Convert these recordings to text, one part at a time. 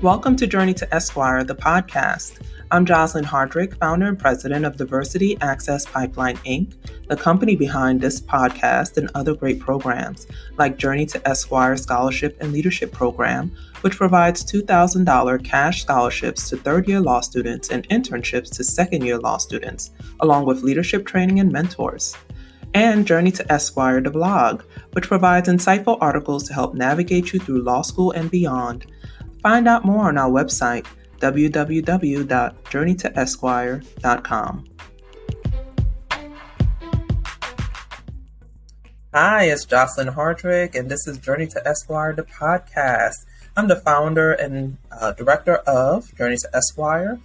Welcome to Journey to Esquire, the podcast. I'm Jocelyn Hardrick, founder and president of Diversity Access Pipeline, Inc., the company behind this podcast and other great programs, like Journey to Esquire Scholarship and Leadership Program, which provides $2,000 cash scholarships to third-year law students and internships to second-year law students, along with leadership training and mentors. And Journey to Esquire, the blog, which provides insightful articles to help navigate you through law school and beyond. Find out more on our website, www.journeytoesquire.com. Hi, it's Jocelyn Hardrick, and this is Journey to Esquire, the podcast. I'm the founder and director of Journey to Esquire,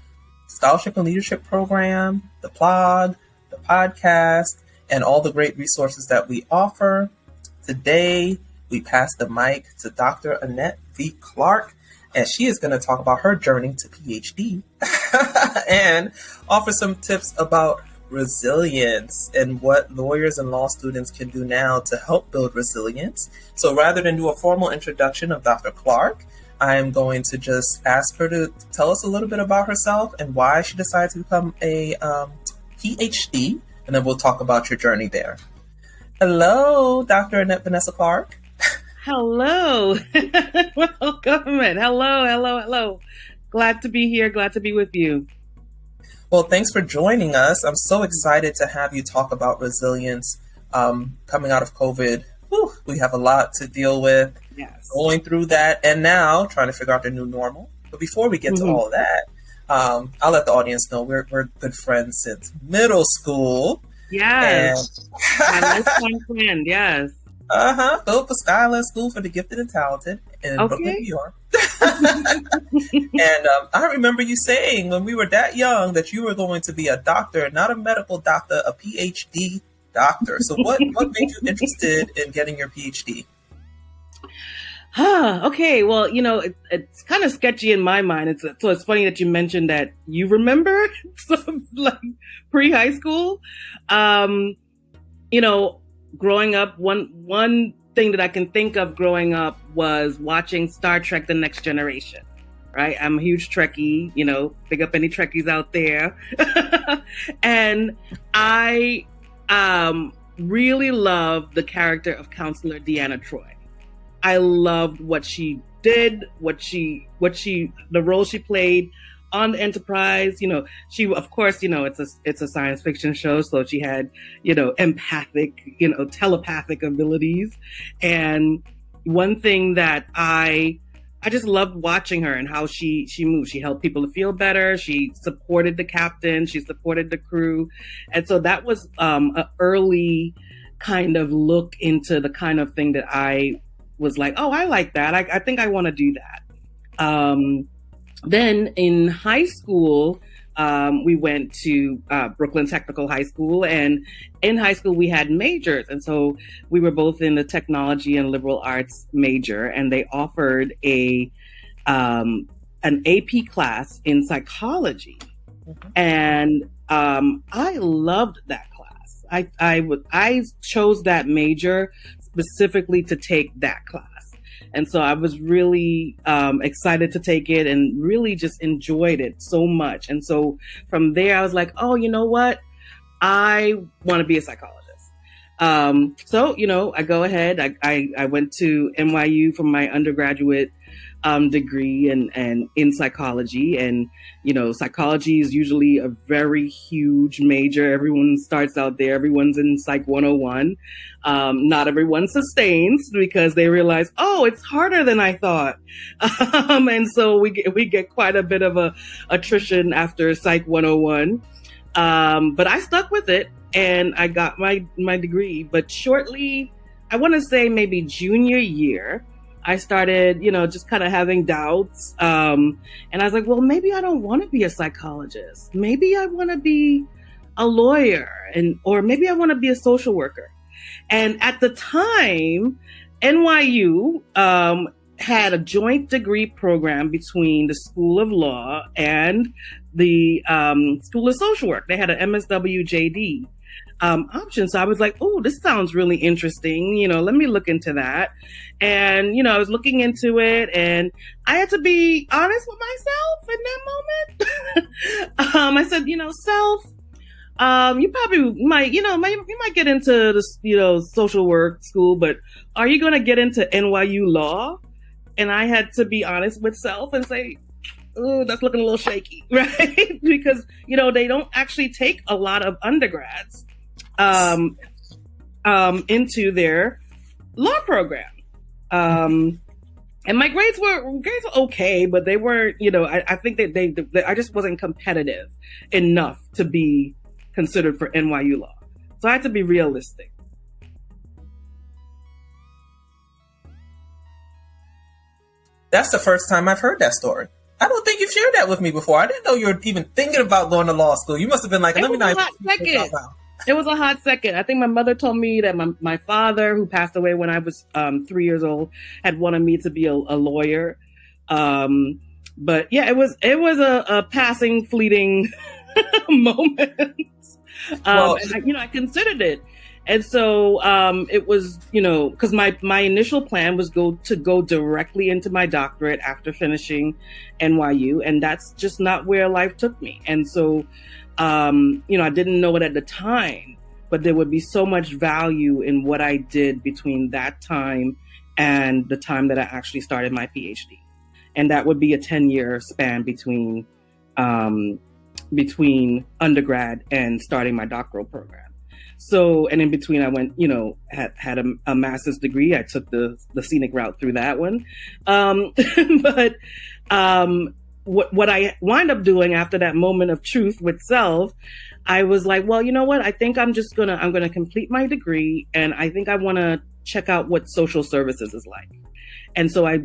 Scholarship and Leadership Program, the blog, the podcast, and all the great resources that we offer. Today, we pass the mic to Dr. Annette V. Clarke, and she is going to talk about her journey to Ph.D. and offer some tips about resilience and what lawyers and law students can do now to help build resilience. So rather than do a formal introduction of Dr. Clarke, I am going to just ask her to tell us a little bit about herself and why she decided to become a Ph.D., and then we'll talk about your journey there. Hello, Dr. Annette Vanessa Clarke. Hello. Welcome. Hello. Glad to be here. Glad to be with you. Well, thanks for joining us. I'm so excited to have you talk about resilience coming out of COVID. Whew, we have a lot to deal with, yes. Going through that, and now trying to figure out the new normal. But before we get to all of that, I'll let the audience know we're good friends since middle school. Yes. My lifetime friend, yes. Philippa Skyland School for the Gifted and Talented in Brooklyn, New York. And I remember you saying when we were that young that you were going to be a doctor, not a medical doctor, a PhD doctor. So what made you interested in getting your PhD? Okay, well, it's kind of sketchy in my mind. So it's funny that you mentioned that you remember like pre-high school. Growing up, one thing that I can think of growing up was watching Star Trek: The Next Generation. Right, I'm a huge Trekkie. Pick up any Trekkies out there, and I really loved the character of Counselor Deanna Troi. I loved what she did, the role she played on the Enterprise. She, of course, it's a science fiction show, so she had, empathic, telepathic abilities. And one thing that I just loved watching her and how she moved. She helped people to feel better. She supported the captain. She supported the crew. And so that was an early kind of look into the kind of thing that I was like, oh, I like that. I think I want to do that. Then in high school, we went to Brooklyn Technical High School, and in high school we had majors. And so we were both in the technology and liberal arts major, and they offered an AP class in psychology. Mm-hmm. And I loved that class. I chose that major specifically to take that class. And so I was really excited to take it and really just enjoyed it so much. And so from there, I was like, oh, you know what? I want to be a psychologist. So, I go ahead. I went to NYU for my undergraduate degree and in psychology. And, psychology is usually a very huge major. Everyone starts out there. Everyone's in Psych 101. Not everyone sustains because they realize, oh, it's harder than I thought. And so we get quite a bit of a attrition after Psych 101. But I stuck with it and I got my degree. But shortly, I want to say maybe junior year, I started, just kind of having doubts. And I was like, well, maybe I don't want to be a psychologist. Maybe I want to be a lawyer or maybe I want to be a social worker. And at the time, NYU had a joint degree program between the School of Law and the School of Social Work. They had an MSW JD. options. So I was like, oh, this sounds really interesting. Let me look into that. And, I was looking into it, and I had to be honest with myself in that moment. I said, self, you probably might, you might get into this, social work school, but are you going to get into NYU law? And I had to be honest with self and say, oh, that's looking a little shaky, right? Because, they don't actually take a lot of undergrads into their law program. And my grades were okay, but they weren't, I think that they I just wasn't competitive enough to be considered for NYU law. So I had to be realistic. That's the first time I've heard that story. I don't think you've shared that with me before. I didn't know you were even thinking about going to law school. You must have been like, let me not. It was a hot second. I think my mother told me that my father, who passed away when I was 3 years old, had wanted me to be a lawyer. But yeah, it was a passing, fleeting moment. And I considered it. And so it was, because my initial plan was to go directly into my doctorate after finishing NYU. And that's just not where life took me. And so, I didn't know it at the time, but there would be so much value in what I did between that time and the time that I actually started my Ph.D. And that would be a 10-year span between undergrad and starting my doctoral program. So, and in between I went, had a master's degree. I took the scenic route through that one. But what I wind up doing after that moment of truth with self, I was like, well, you know what? I think I'm going to complete my degree, and I think I want to check out what social services is like. And so I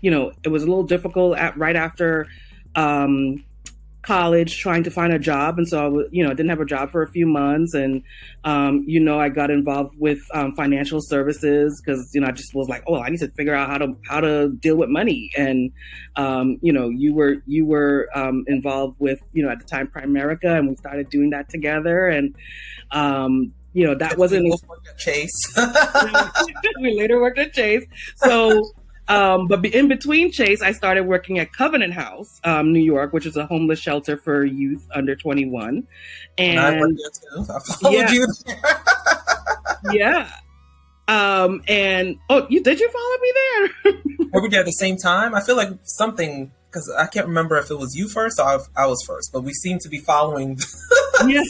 it was a little difficult right after, college, trying to find a job. And so I was, didn't have a job for a few months. And, I got involved with financial services because, I just was like, oh, I need to figure out how to deal with money. And, you were involved with, at the time, Primerica, and we started doing that together. And, that wasn't... We worked at Chase. We later worked at Chase. So... but in between Chase, I started working at Covenant House, New York, which is a homeless shelter for youth under 21. And I worked there too. I followed you there. Yeah. And did you follow me there? Were we there at the same time? I feel like something, because I can't remember if it was you first or I was first, but we seem to be following. Yes.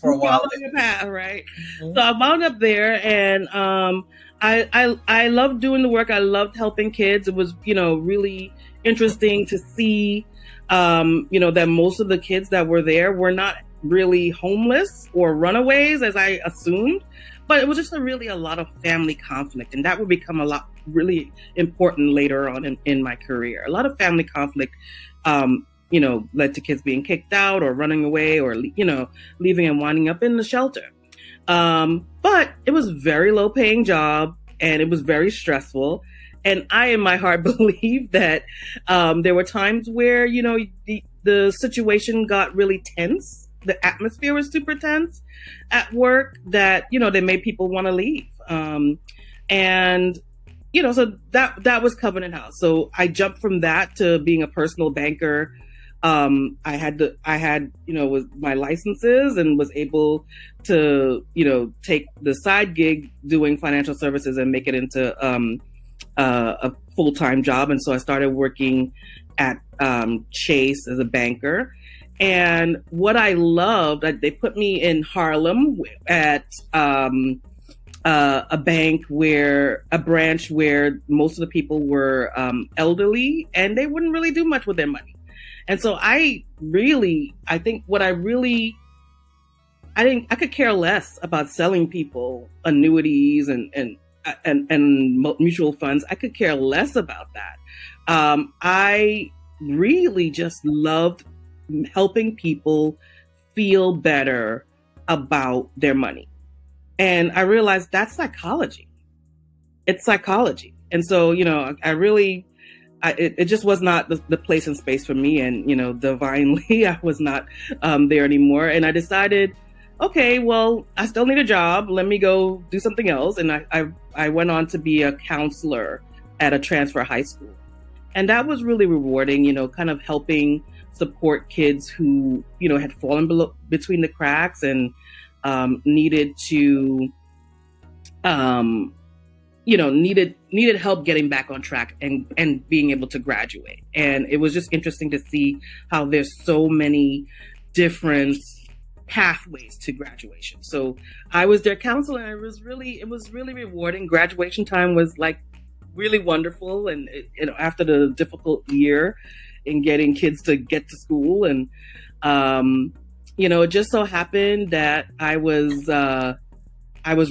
For a while. Following the path, right? Mm-hmm. So I wound up there, and I loved doing the work. I loved helping kids. It was, really interesting to see, that most of the kids that were there were not really homeless or runaways, as I assumed, but it was just a lot of family conflict. And that would become really important later on in my career. A lot of family conflict, led to kids being kicked out or running away or, leaving and winding up in the shelter. But it was a very low paying job, and it was very stressful. And I, in my heart, believe that there were times where, the situation got really tense. The atmosphere was super tense at work that, they made people want to leave. And, so that was Covenant House. So I jumped from that to being a personal banker. I had with my licenses, and was able to, take the side gig doing financial services and make it into a full-time job. And so I started working at Chase as a banker. And what I loved, they put me in Harlem at a branch where most of the people were elderly, and they wouldn't really do much with their money. And so I could care less about selling people annuities and mutual funds. I could care less about that. I really just loved helping people feel better about their money. And I realized that's psychology. It's psychology. And so, it just was not the place and space for me. And, divinely, I was not there anymore. And I decided okay, well, I still need a job. Let me go do something else. And I went on to be a counselor at a transfer high school. And that was really rewarding, kind of helping support kids who, had fallen between the cracks and needed to, um, needed help getting back on track and being able to graduate. And it was just interesting to see how there's so many different pathways to graduation. So I was their counselor, and it was really rewarding. Graduation time was like really wonderful, and after the difficult year in getting kids to get to school, and it just so happened that I was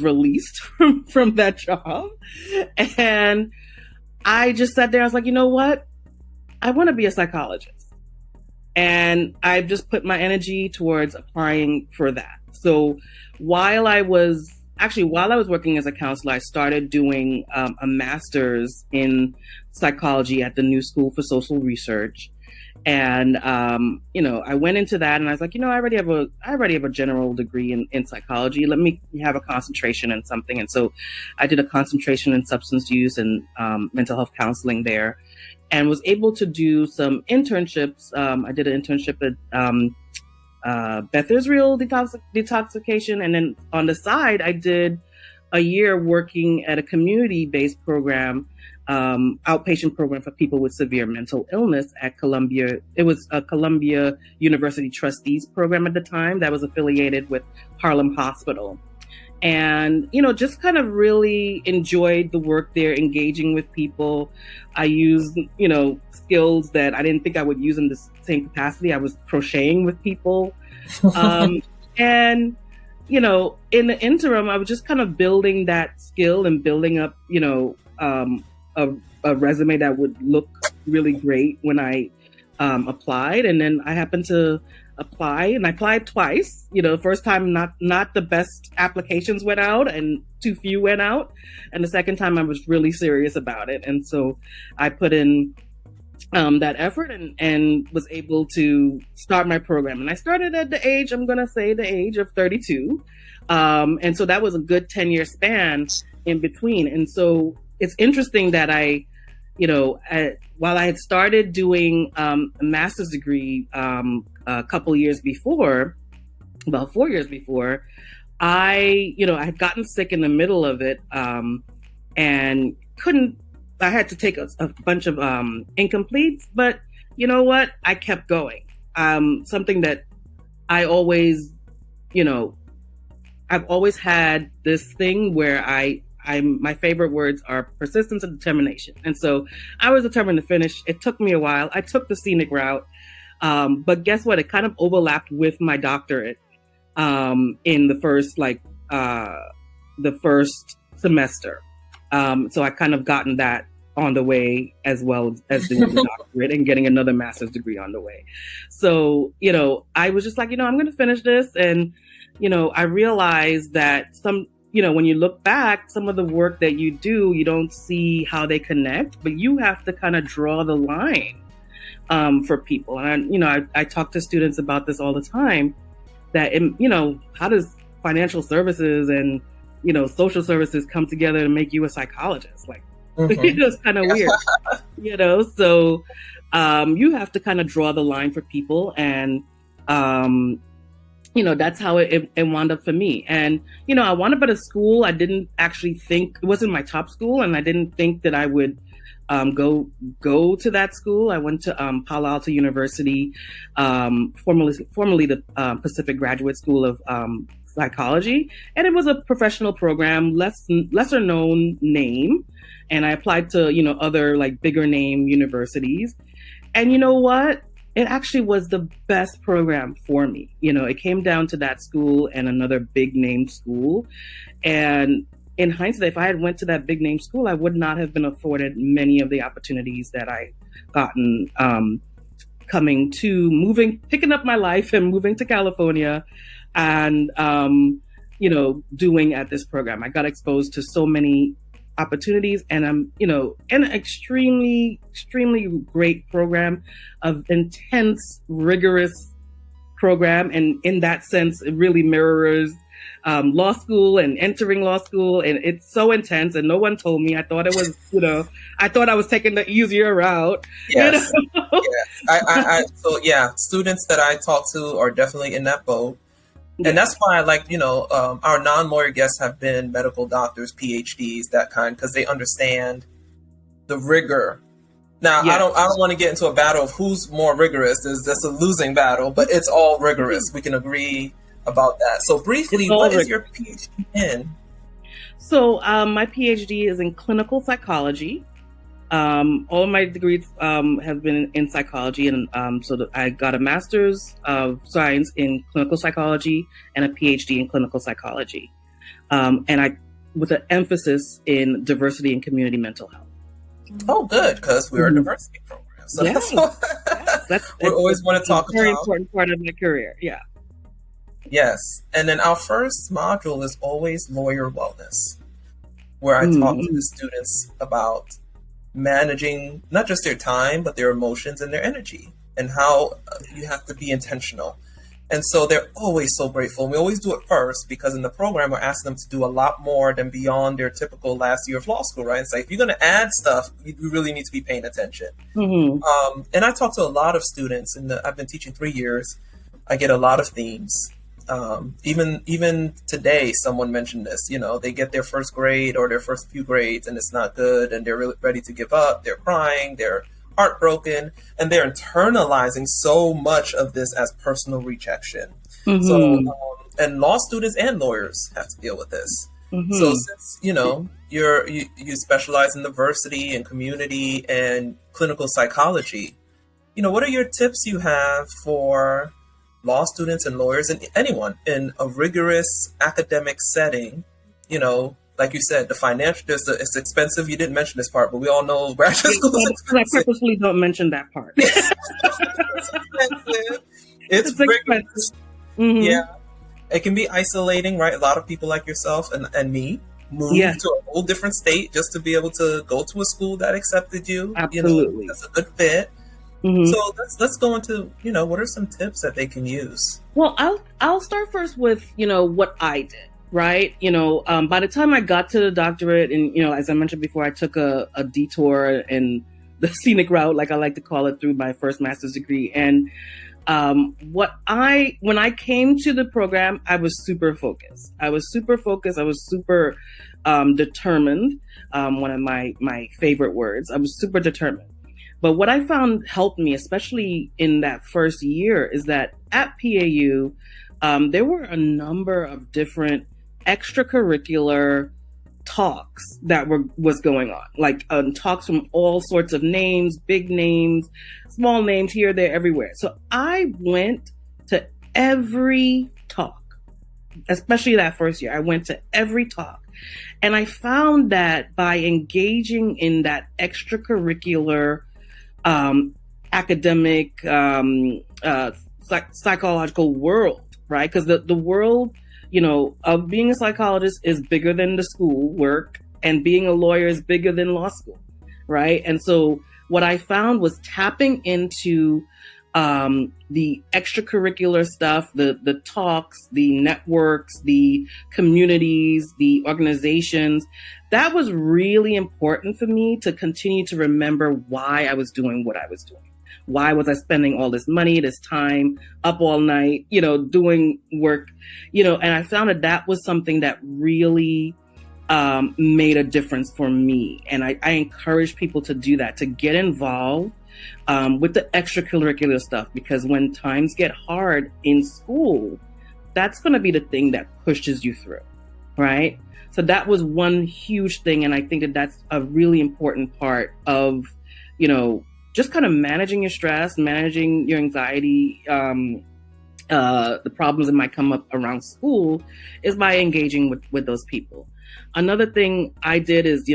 released from that job, and I just sat there. I was like, you know what? I want to be a psychologist. And I've just put my energy towards applying for that. So while I was working as a counselor, I started doing a master's in psychology at the New School for Social Research. And, I went into that and I was like, I already have a general degree in psychology. Let me have a concentration in something. And so I did a concentration in substance use and mental health counseling there, and was able to do some internships. I did an internship at Beth Israel detoxification. And then on the side, I did a year working at a community-based program, outpatient program for people with severe mental illness at Columbia. It was a Columbia University Trustees program at the time that was affiliated with Harlem Hospital. And, just kind of really enjoyed the work there, engaging with people. I used, skills that I didn't think I would use in the same capacity. I was crocheting with people. And, in the interim, I was just kind of building that skill and building up, a resume that would look really great when I applied. And then I happened to apply, and I applied twice. First time, not the best applications went out, and too few went out. And the second time I was really serious about it. And so I put in that effort and was able to start my program. And I started at the age of 32. And so that was a good 10-year span in between. And so it's interesting that while I had started doing a master's degree a couple years before, about 4 years before, I had gotten sick in the middle of it, and I had to take a bunch of incompletes, but you know what? I kept going. Something that I always, I've always had this thing where my favorite words are persistence and determination. And so I was determined to finish. It took me a while. I took the scenic route. But guess what? It kind of overlapped with my doctorate in the first semester. So I kind of gotten that on the way, as well as doing the doctorate and getting another master's degree on the way. So, I was just like, I'm going to finish this. And, I realized that when you look back, some of the work that you do, you don't see how they connect, but you have to kind of draw the line for people. And, I talk to students about this all the time, that, how does financial services and, social services come together to make you a psychologist? Like, it's kind of weird, so you have to kind of draw the line for people. And, that's how it wound up for me. And, I wound up at a school. I didn't actually think, it wasn't my top school, and I didn't think that I would go to that school. I went to Palo Alto University, formerly the Pacific Graduate School of Psychology, and it was a professional program, lesser known name. And I applied to other like bigger name universities, and you know what? It actually was the best program for me. It came down to that school and another big name school, and in hindsight, if I had went to that big name school, I would not have been afforded many of the opportunities that I gotten picking up my life and moving to California, and doing at this program. I got exposed to so many opportunities, and I'm an extremely, extremely great program of intense, rigorous program. And in that sense, it really mirrors law school and entering law school. And it's so intense. And no one told me. I thought it was, I thought I was taking the easier route. Yes. So yeah, students that I talk to are definitely in that boat. Yeah. And that's why I like, our non-lawyer guests have been medical doctors, PhDs, that kind, because they understand the rigor. Now, Yes. I don't want to get into a battle of who's more rigorous. That's a losing battle, but it's all rigorous. We can agree about that. So briefly, what is your PhD in? So my PhD is in clinical psychology. All of my degrees have been in psychology, and I got a master's of science in clinical psychology and a PhD in clinical psychology, and I with an emphasis in diversity and community mental health. Oh, good, because we're a diversity program. So that's we always want to talk about. Very important part of my career. Yeah. Yes, and then our first module is always lawyer wellness, where I talk to the students about managing not just their time, but their emotions and their energy, and how you have to be intentional. And so they're always so grateful. We always do it first because in the program, we're asking them to do a lot more than beyond their typical last year of law school, right? It's like, if you're going to add stuff, you really need to be paying attention. And I talk to a lot of students, and I've been teaching 3 years. I get a lot of themes. Even today, someone mentioned this, they get their first grade or their first few grades and it's not good and they're really ready to give up. They're crying, they're heartbroken, and they're internalizing so much of this as personal rejection. So, and law students and lawyers have to deal with this. So since, you specialize in diversity and community and clinical psychology, what are your tips you have for law students and lawyers and anyone in a rigorous academic setting? Like you said, the financial, it's expensive. You didn't mention this part, but we all know graduate school is expensive. I purposely don't mention that part. It's expensive. It's rigorous. Yeah. It can be isolating, right? A lot of people like yourself and me move to a whole different state just to be able to go to a school that accepted you. Absolutely. That's a good fit. So let's go into, what are some tips that they can use? Well, I'll start first with, what I did. Right. By the time I got to the doctorate and, as I mentioned before, I took a detour in the scenic route, like I like to call it, through my first master's degree. And when I came to the program, I was super focused. I was super determined. One of my favorite words. I was super determined. But what I found helped me, especially in that first year, is that at PAU, there were a number of different extracurricular talks that was going on, like talks from all sorts of names, big names, small names, here, there, everywhere. So I went to every talk, especially that first year. I went to every talk, and I found that by engaging in that extracurricular academic psychological world, right? Because the world, of being a psychologist is bigger than the school work, and being a lawyer is bigger than law school, right? And so what I found was tapping into the extracurricular stuff, the talks, the networks, the communities, the organizations. That was really important for me to continue to remember why I was doing what I was doing. Why was I spending all this money, this time, up all night, doing work, and I found that was something that really made a difference for me. And I encourage people to do that, to get involved with the extracurricular stuff, because when times get hard in school, that's going to be the thing that pushes you through, right? So that was one huge thing. And I think that's a really important part of, just kind of managing your stress, managing your anxiety, the problems that might come up around school, is by engaging with those people. Another thing I did is,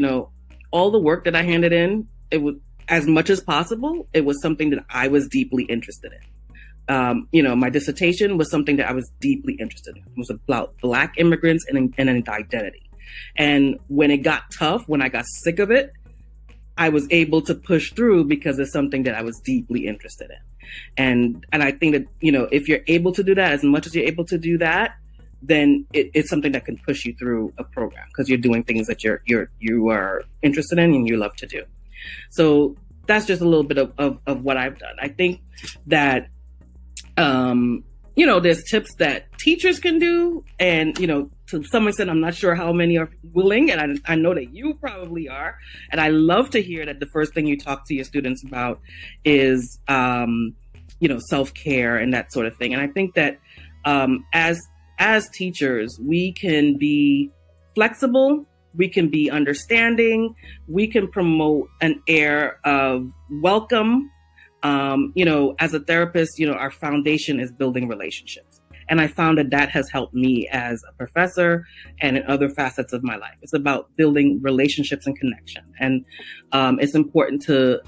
all the work that I handed in, it was, as much as possible, it was something that I was deeply interested in. My dissertation was something that I was deeply interested in. It was about Black immigrants and an identity. And when it got tough, when I got sick of it, I was able to push through because it's something that I was deeply interested in. And I think that, if you're able to do that, as much as you're able to do that, then it's something that can push you through a program because you're doing things that you are interested in and you love to do. So that's just a little bit of what I've done. I think that, there's tips that teachers can do. And, to some extent, I'm not sure how many are willing. And I know that you probably are. And I love to hear that the first thing you talk to your students about is, self-care and that sort of thing. And I think that as teachers, we can be flexible, we can be understanding, we can promote an air of welcome. As a therapist, our foundation is building relationships. And I found that has helped me as a professor and in other facets of my life. It's about building relationships and connection. And it's important to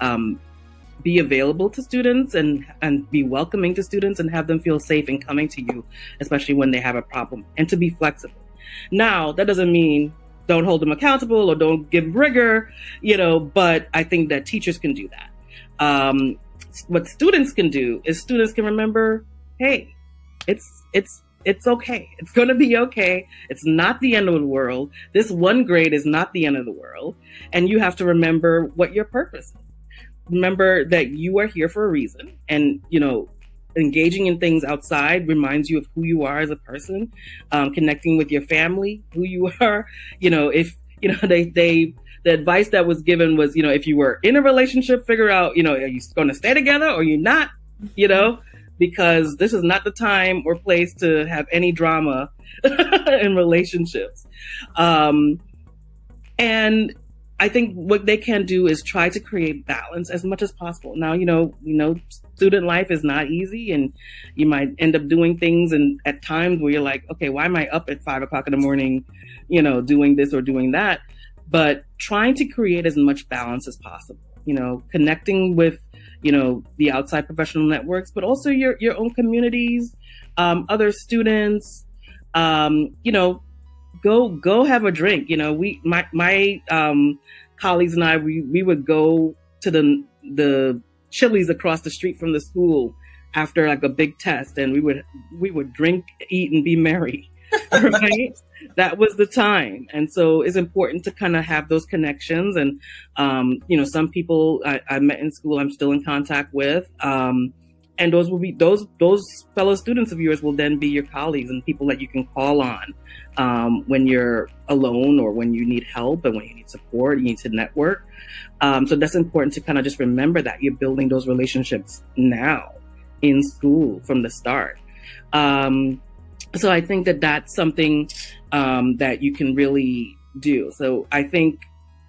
be available to students and be welcoming to students and have them feel safe in coming to you, especially when they have a problem, and to be flexible. Now, that doesn't mean don't hold them accountable or don't give rigor, but I think that teachers can do that. What students can do is students can remember, hey, it's okay. It's going to be okay. It's not the end of the world. This one grade is not the end of the world. And you have to remember what your purpose is. Remember that you are here for a reason, and engaging in things outside reminds you of who you are as a person. Connecting with your family, who you are. If the advice that was given was, if you were in a relationship, figure out, are you going to stay together or you're not? Because this is not the time or place to have any drama in relationships. And I think what they can do is try to create balance as much as possible. Now, student life is not easy, and you might end up doing things and at times where you're like, okay, why am I up at 5 o'clock in the morning, doing this or doing that? But trying to create as much balance as possible, connecting with, the outside professional networks, but also your own communities, other students, go have a drink. My colleagues and I, we would go to the Chili's across the street from the school after like a big test, and we would drink, eat, and be merry. Right? That was the time. And so it's important to kind of have those connections. And, some people I met in school, I'm still in contact with. And those will be those fellow students of yours will then be your colleagues and people that you can call on when you're alone or when you need help and when you need support, you need to network. So that's important to kind of just remember that you're building those relationships now in school from the start. So I think that that's something that you can really do. So I think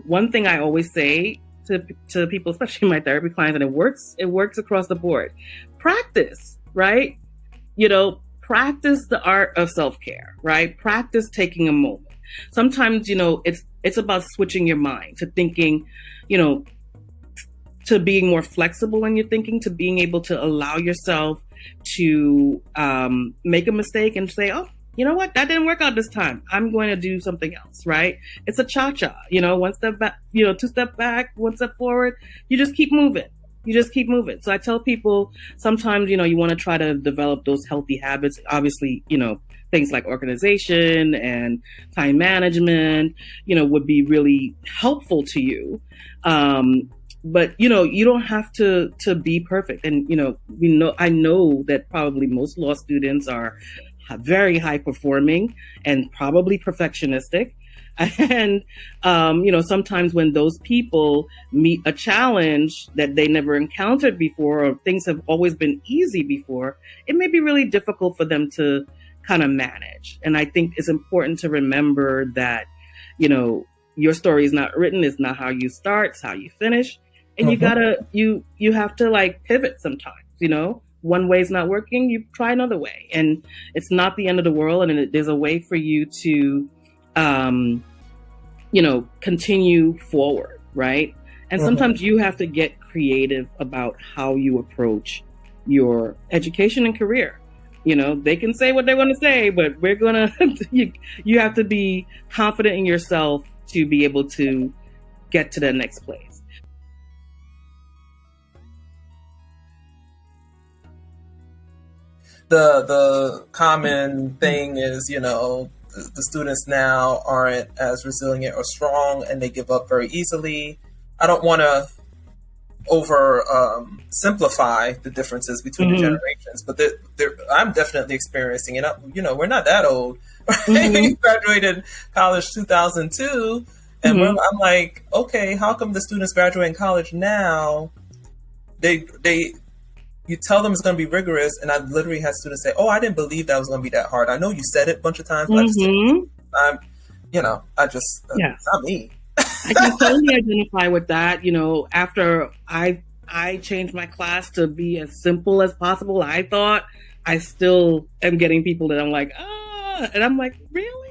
one thing I always say to people, especially my therapy clients, and it works across the board. Practice, right? Practice the art of self-care, right? Practice taking a moment. Sometimes, it's about switching your mind to thinking, to being more flexible in your thinking, to being able to allow yourself to make a mistake and say, oh, you know what? That didn't work out this time. I'm going to do something else, right? It's a cha-cha, one step back, 2 step back, 1 step forward. You just keep moving. So I tell people sometimes, you want to try to develop those healthy habits. Obviously, things like organization and time management, would be really helpful to you. But, you don't have to be perfect. And, I know that probably most law students are very high performing and probably perfectionistic. And, sometimes when those people meet a challenge that they never encountered before, or things have always been easy before, it may be really difficult for them to kind of manage. And I think it's important to remember that, your story is not written. It's not how you start, it's how you finish. And you have to like pivot sometimes, one way is not working, you try another way, and it's not the end of the world. And there's a way for you to, continue forward. Right. And sometimes you have to get creative about how you approach your education and career. They can say what they want to say, but we're going to, you have to be confident in yourself to be able to get to the next place. the common thing is, the students now aren't as resilient or strong, and they give up very easily. I don't want to over simplify the differences between the generations, but I'm definitely experiencing it. We're not that old. Right? We graduated college 2002, and I'm like, okay, how come the students graduating college now? They you tell them it's going to be rigorous, and I've literally had students say, "Oh, I didn't believe that was going to be that hard. I know you said it a bunch of times, but Yes. not me." I can totally identify with that. After I changed my class to be as simple as possible, I thought I still am getting people that I'm like, and I'm like, really?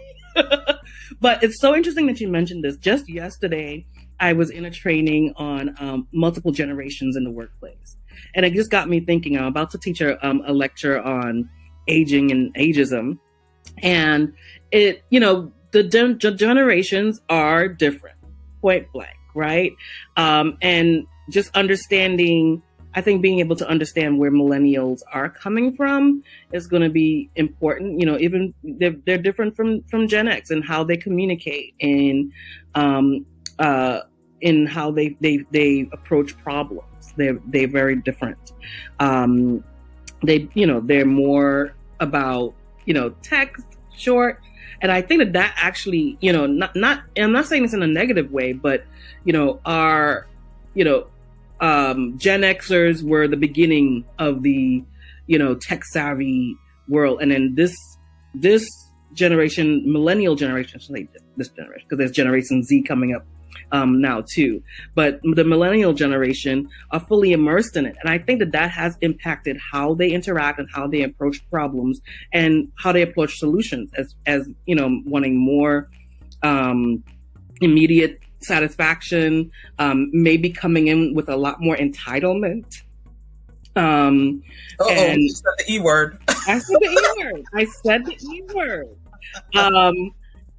But it's so interesting that you mentioned this. Just yesterday, I was in a training on multiple generations in the workplace. And it just got me thinking. I'm about to teach a lecture on aging and ageism. And the generations are different, point blank, right? And just understanding, I think being able to understand where millennials are coming from is going to be important. Even they're different from Gen X and how they communicate and in how they approach problems. They're very different. They're more about text, short, and I think that actually not I'm not saying this in a negative way, but our Gen Xers were the beginning of the tech savvy world, and then this generation, millennial generation, this generation, because there's Generation Z coming up now too, but the millennial generation are fully immersed in it, and I think that has impacted how they interact and how they approach problems and how they approach solutions, as wanting more immediate satisfaction, maybe coming in with a lot more entitlement. And you said the E word. I said the E word.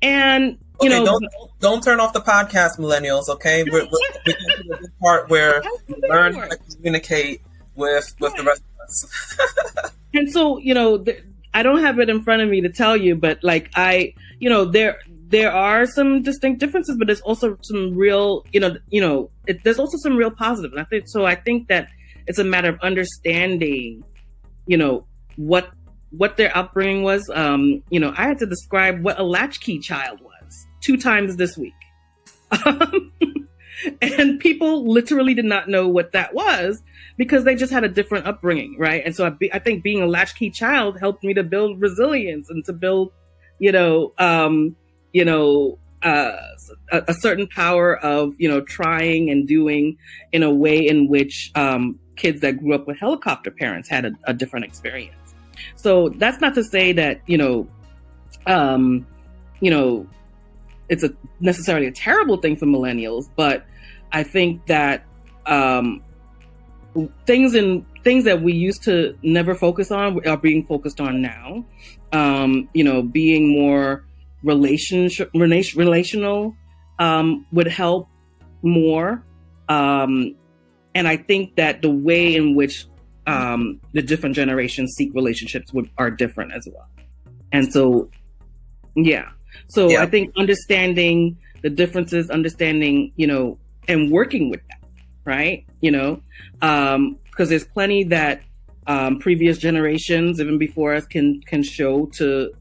And okay, don't turn off the podcast, millennials. Okay, we're getting to the part where you learn how to communicate with the rest of us. And so I don't have it in front of me to tell you, but there are some distinct differences, but there's also some real there's also some real positive. And I think that it's a matter of understanding what their upbringing was. I had to describe what a latchkey child was 2 times this week. And people literally did not know what that was because they just had a different upbringing, right? And so I think being a latchkey child helped me to build resilience and to build, a certain power of, trying and doing in a way in which kids that grew up with helicopter parents had a different experience. So that's not to say that, it's necessarily a terrible thing for millennials, but I think that things that we used to never focus on are being focused on now. Being more relational would help more. And I think that the way in which the different generations seek relationships are different as well. And so, yeah. So I think understanding the differences, and working with that, right? Because there's plenty that previous generations, even before us, can show to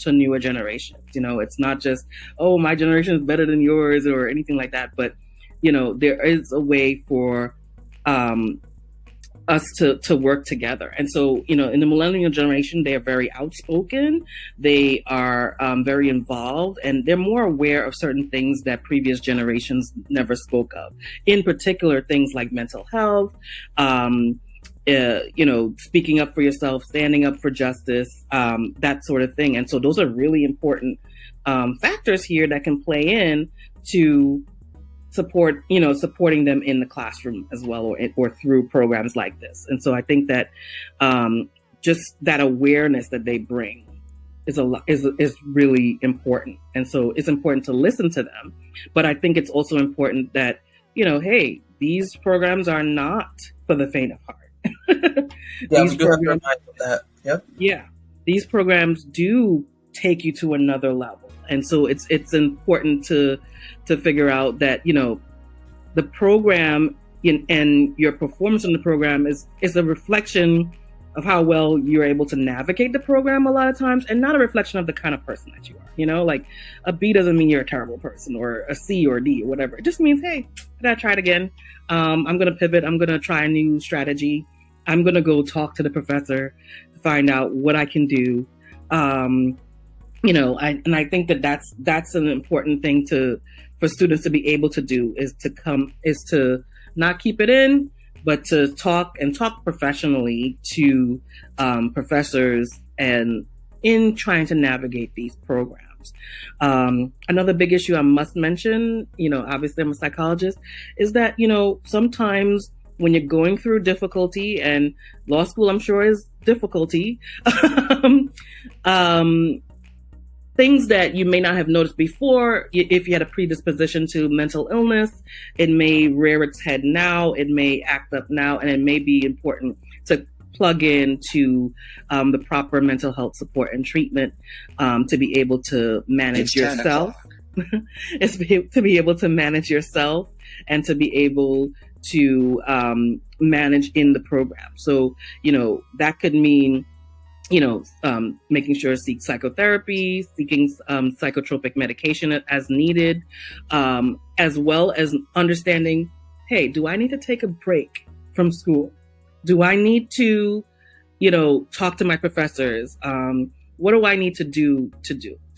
newer generations. It's not just, oh, my generation is better than yours or anything like that. But, there is a way for us to work together. And so, in the millennial generation, they are very outspoken. They are very involved, and they're more aware of certain things that previous generations never spoke of. In particular, things like mental health, speaking up for yourself, standing up for justice, that sort of thing. And so those are really important factors here that can play in to supporting them in the classroom as well, or through programs like this. And so I think that just that awareness that they bring is really important. And so it's important to listen to them. But I think it's also important that, hey, these programs are not for the faint of heart. Yeah, These we do have to programs, remind them that. Yep. yeah, these programs do take you to another level, and so it's important to figure out that the program and your performance in the program is a reflection of how well you're able to navigate the program a lot of times, and not a reflection of the kind of person that you are. Like a B doesn't mean you're a terrible person, or a C or a D or whatever. It just means, hey, I gotta try it again. I'm gonna pivot. I'm gonna try a new strategy. I'm gonna go talk to the professor to find out what I can do. I think that's an important thing for students to be able to do, is to not keep it in, but to talk professionally to professors and in trying to navigate these programs. Another big issue I must mention, obviously I'm a psychologist, is that, sometimes when you're going through difficulty, and law school I'm sure is difficulty, things that you may not have noticed before, if you had a predisposition to mental illness, it may rear its head now, it may act up now, and it may be important to plug into the proper mental health support and treatment to be able to manage yourself. To be able to manage yourself and to be able to manage in the program. So, that could mean making sure to seek psychotherapy, seeking psychotropic medication as needed, as well as understanding, hey, do I need to take a break from school? Do I need to, talk to my professors? What do I need to do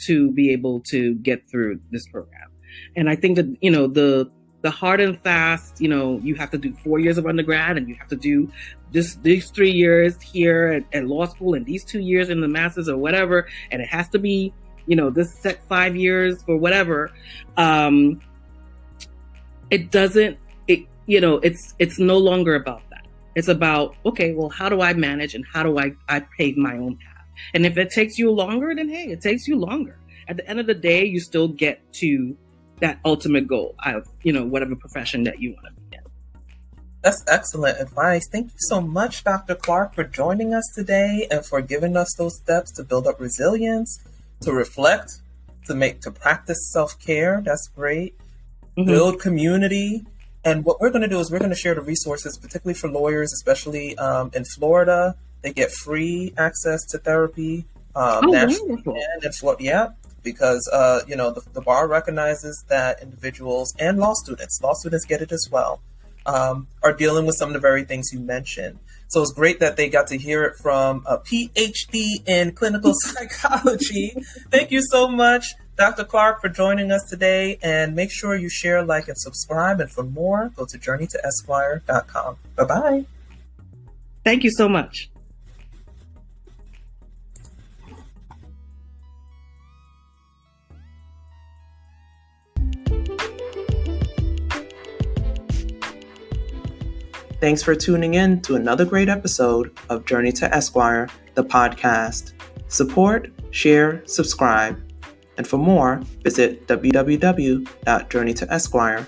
to be able to get through this program? And I think that, the hard and fast, you have to do 4 years of undergrad, and you have to do these 3 years here at law school, and these 2 years in the master's or whatever, and it has to be, this set 5 years for whatever. It's no longer about that. It's about, okay, well, how do I manage, and how do I pave my own path? And if it takes you longer, then hey, it takes you longer. At the end of the day, you still get to that ultimate goal of, whatever profession that you want to be in. That's excellent advice. Thank you so much, Dr. Clarke, for joining us today and for giving us those steps to build up resilience, to reflect, to practice self-care. That's great. Mm-hmm. Build community. And what we're going to do is we're going to share the resources, particularly for lawyers, especially in Florida. They get free access to therapy nationally and in Florida. Yeah. Because, the bar recognizes that individuals and law students get it as well, are dealing with some of the very things you mentioned. So it's great that they got to hear it from a Ph.D. in clinical psychology. Thank you so much, Dr. Clarke, for joining us today. And make sure you share, like, and subscribe. And for more, go to journeytoesquire.com. Bye-bye. Thank you so much. Thanks for tuning in to another great episode of Journey to Esquire, the podcast. Support, share, subscribe. And for more, visit www.journeytoesquire.com.